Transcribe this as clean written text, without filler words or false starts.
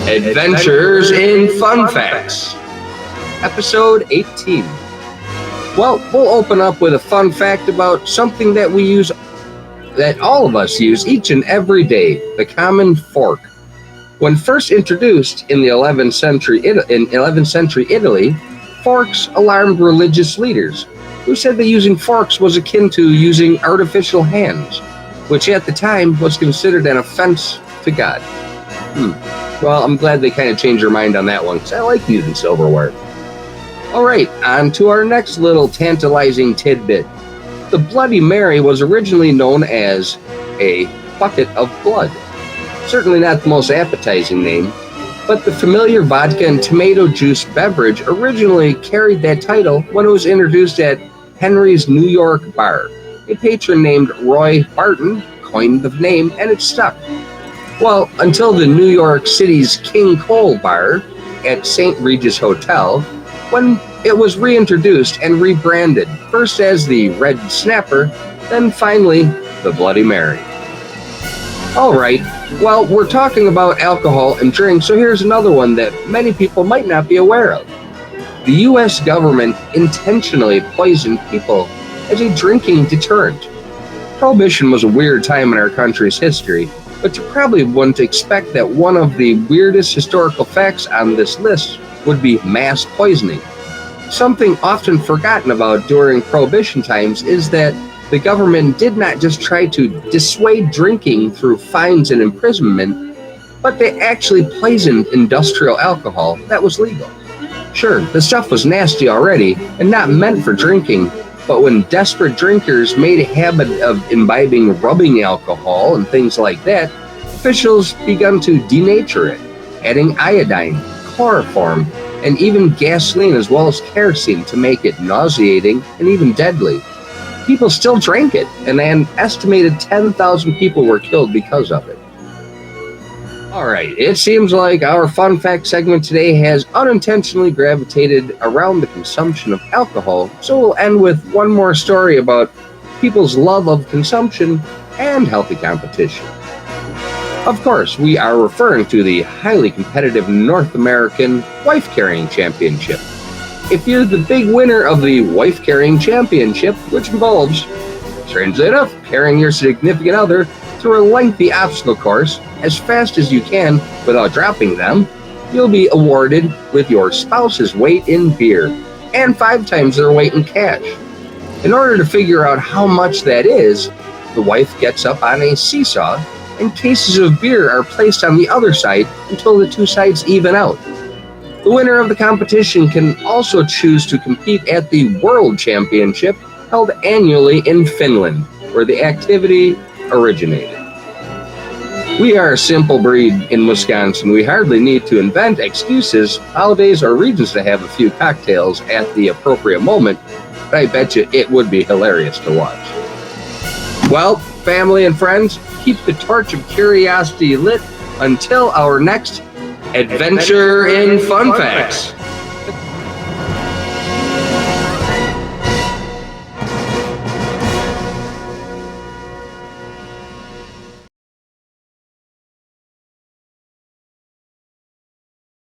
Adventures in Fun Facts, episode 18. Well, we'll open up with a fun fact about something that that all of us use each and every day, the common fork. When first introduced in the 11th century Italy, forks alarmed religious leaders who said that using forks was akin to using artificial hands, which at the time was considered an offense to God. Well, I'm glad they kind of changed their mind on that one, because I like using silverware. All right, on to our next little tantalizing tidbit. The Bloody Mary was originally known as a bucket of blood. Certainly not the most appetizing name, but the familiar vodka and tomato juice beverage originally carried that title when it was introduced at Henry's New York bar. A patron named Roy Barton coined the name, and it stuck. Well, until the New York City's King Cole bar at St. Regis Hotel, when it was reintroduced and rebranded, first as the Red Snapper, then finally the Bloody Mary. All right, well, we're talking about alcohol and drinks, so here's another one that many people might not be aware of. The U.S. government intentionally poisoned people as a drinking deterrent. Prohibition was a weird time in our country's history, but you probably wouldn't expect that one of the weirdest historical facts on this list would be mass poisoning. Something often forgotten about during Prohibition times is that the government did not just try to dissuade drinking through fines and imprisonment, but they actually poisoned industrial alcohol that was legal. Sure, the stuff was nasty already and not meant for drinking, but when desperate drinkers made a habit of imbibing rubbing alcohol and things like that, officials began to denature it, adding iodine, chloroform, and even gasoline as well as kerosene to make it nauseating and even deadly. People still drank it, and an estimated 10,000 people were killed because of it. All right, it seems like our fun fact segment today has unintentionally gravitated around the consumption of alcohol, so we'll end with one more story about people's love of consumption and healthy competition. Of course, we are referring to the highly competitive North American Wife Carrying Championship. If you're the big winner of the Wife Carrying Championship, which involves, strangely enough, carrying your significant other through a lengthy obstacle course as fast as you can without dropping them, you'll be awarded with your spouse's weight in beer and 5 times their weight in cash. In order to figure out how much that is, the wife gets up on a seesaw and cases of beer are placed on the other side until the two sides even out. The winner of the competition can also choose to compete at the World Championship held annually in Finland, where the activity originated. We are a simple breed in Wisconsin. We hardly need to invent excuses, holidays, or reasons to have a few cocktails at the appropriate moment, but I bet you it would be hilarious to watch. Well, family and friends, keep the torch of curiosity lit until our next Adventure in Fun Facts.